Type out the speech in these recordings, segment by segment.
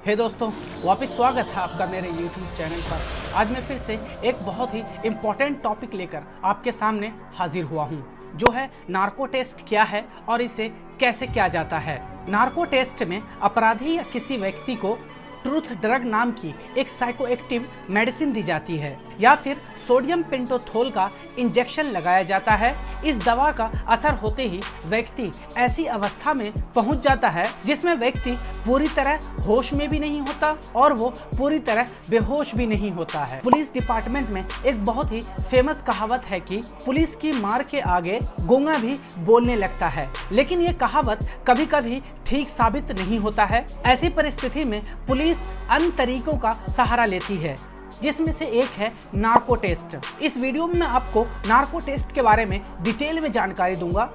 हे दोस्तों, वापस स्वागत है आपका मेरे YouTube चैनल पर। आज मैं फिर से एक बहुत ही इम्पोर्टेंट टॉपिक लेकर आपके सामने हाजिर हुआ हूँ, जो है नार्को टेस्ट क्या है और इसे कैसे किया जाता है। नार्को टेस्ट में अपराधी या किसी व्यक्ति को ट्रूथ ड्रग नाम की एक साइकोएक्टिव मेडिसिन दी जाती है या फिर सोडियम पेंटोथोल का इंजेक्शन लगाया जाता है। इस दवा का असर होते ही व्यक्ति ऐसी अवस्था में पहुंच जाता है जिसमें व्यक्ति पूरी तरह होश में भी नहीं होता और वो पूरी तरह बेहोश भी नहीं होता है। पुलिस डिपार्टमेंट में एक बहुत ही फेमस कहावत है कि पुलिस की मार के आगे गूंगा भी बोलने लगता है, लेकिन ये कहावत कभी कभी ठीक साबित नहीं होता है। ऐसी परिस्थिति में पुलिस अन्य तरीकों का सहारा लेती है, जिसमें से एक है नार्को टेस्ट। इस वीडियो में मैं आपको नार्को टेस्ट के बारे में डिटेल में जानकारी दूंगा,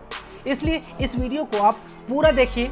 इसलिए इस वीडियो को आप पूरा देखिए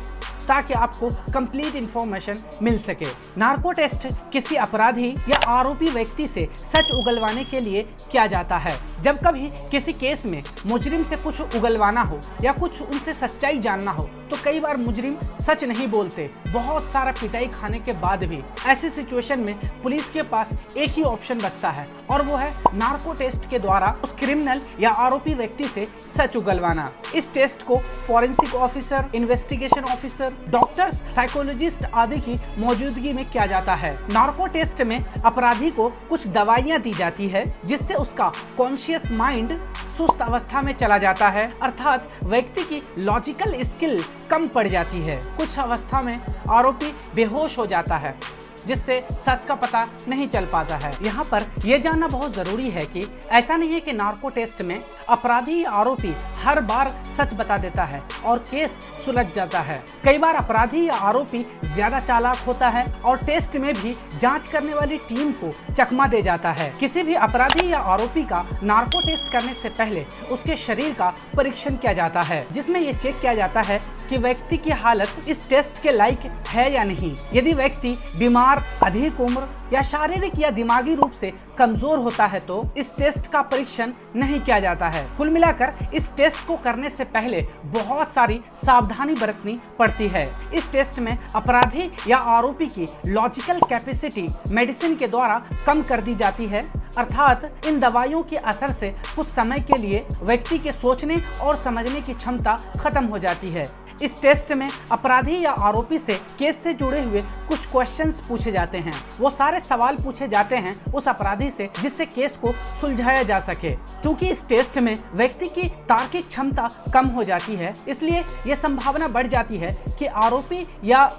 ताकि आपको कंप्लीट इंफॉर्मेशन मिल सके। नार्को टेस्ट किसी अपराधी या आरोपी व्यक्ति से सच उगलवाने के लिए किया जाता है। जब कभी किसी केस में मुजरिम से कुछ उगलवाना हो या कुछ उनसे सच्चाई जानना हो तो कई बार मुजरिम सच नहीं बोलते। बहुत सारा पिटाई खाने के बाद भी ऐसी सिचुएशन में पुलिस के पास एक ही ऑप्शन बचता है और वो है नार्को टेस्ट के द्वारा उस क्रिमिनल या आरोपी व्यक्ति से सच उगलवाना। इस टेस्ट को forensic officer, investigation officer, doctors, psychologist आदि की मौजूदगी में किया जाता है। नार्को टेस्ट में अपराधी को कुछ दवाइयां दी जाती है जिससे उसका कॉन्शियस माइंड सुस्त अवस्था में चला जाता है, अर्थात व्यक्ति की लॉजिकल स्किल कम पड़ जाती है। कुछ अवस्था में आरोपी बेहोश हो जाता है जिससे सच का पता नहीं चल पाता है। यहाँ पर यह जानना बहुत जरूरी है कि ऐसा नहीं है कि नार्को टेस्ट में अपराधी या आरोपी हर बार सच बता देता है और केस सुलझ जाता है। कई बार अपराधी या आरोपी ज्यादा चालाक होता है और टेस्ट में भी जांच करने वाली टीम को चकमा दे जाता है। किसी भी अपराधी या आरोपी का नार्को टेस्ट करने से पहले उसके शरीर का परीक्षण किया जाता है, जिसमें ये चेक किया जाता है कि व्यक्ति की हालत इस टेस्ट के लायक है या नहीं। यदि व्यक्ति बीमार, अधिक उम्र या शारीरिक या दिमागी रूप से कमजोर होता है तो इस टेस्ट का परीक्षण नहीं किया जाता है। कुल मिलाकर इस टेस्ट को करने से पहले बहुत सारी सावधानी बरतनी पड़ती है। इस टेस्ट में अपराधी या आरोपी की लॉजिकल कैपेसिटी मेडिसिन के द्वारा कम कर दी जाती है, अर्थात इन दवाइयों के असर से कुछ समय के लिए व्यक्ति के सोचने और समझने की क्षमता खत्म हो जाती है। इस टेस्ट में अपराधी या आरोपी से केस से जुड़े हुए कुछ क्वेश्चंस पूछे जाते हैं। वो सारे सवाल पूछे जाते हैं उस अपराधी से जिससे केस को सुलझाया जा सके। क्योंकि इस टेस्ट में व्यक्ति की तार्किक क्षमता कम हो जाती है, इसलिए ये संभावना बढ़ जाती है कि आरोपी या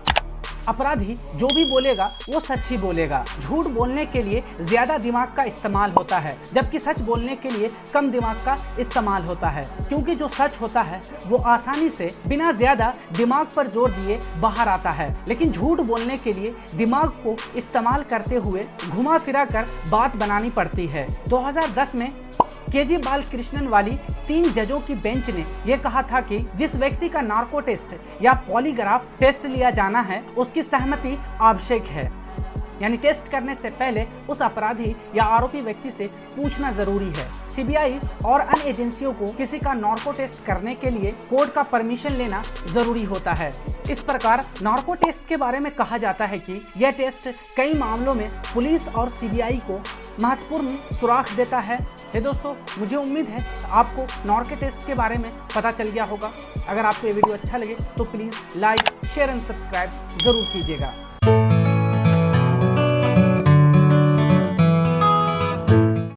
अपराधी जो भी बोलेगा वो सच ही बोलेगा। झूठ बोलने के लिए ज्यादा दिमाग का इस्तेमाल होता है, जबकि सच बोलने के लिए कम दिमाग का इस्तेमाल होता है, क्योंकि जो सच होता है वो आसानी से बिना ज्यादा दिमाग पर जोर दिए बाहर आता है, लेकिन झूठ बोलने के लिए दिमाग को इस्तेमाल करते हुए घुमा फिरा कर बात बनानी पड़ती है। 2010 में केजी बालकृष्णन वाली 3 जजों की बेंच ने यह कहा था कि जिस व्यक्ति का नार्को टेस्ट या पॉलीग्राफ टेस्ट लिया जाना है उसकी सहमति आवश्यक है, यानी टेस्ट करने से पहले उस अपराधी या आरोपी व्यक्ति से पूछना जरूरी है। सीबीआई और अन्य एजेंसियों को किसी का नार्को टेस्ट करने के लिए कोर्ट का परमिशन लेना जरूरी होता है। इस प्रकार नार्को टेस्ट के बारे में कहा जाता है कि यह टेस्ट कई मामलों में पुलिस और सीबीआई को महत्वपूर्ण सुराग देता है। हे दोस्तों, मुझे उम्मीद है आपको नार्को टेस्ट के बारे में पता चल गया होगा। अगर आपको ये वीडियो अच्छा लगे तो please like, share and subscribe जरूर कीजिएगा।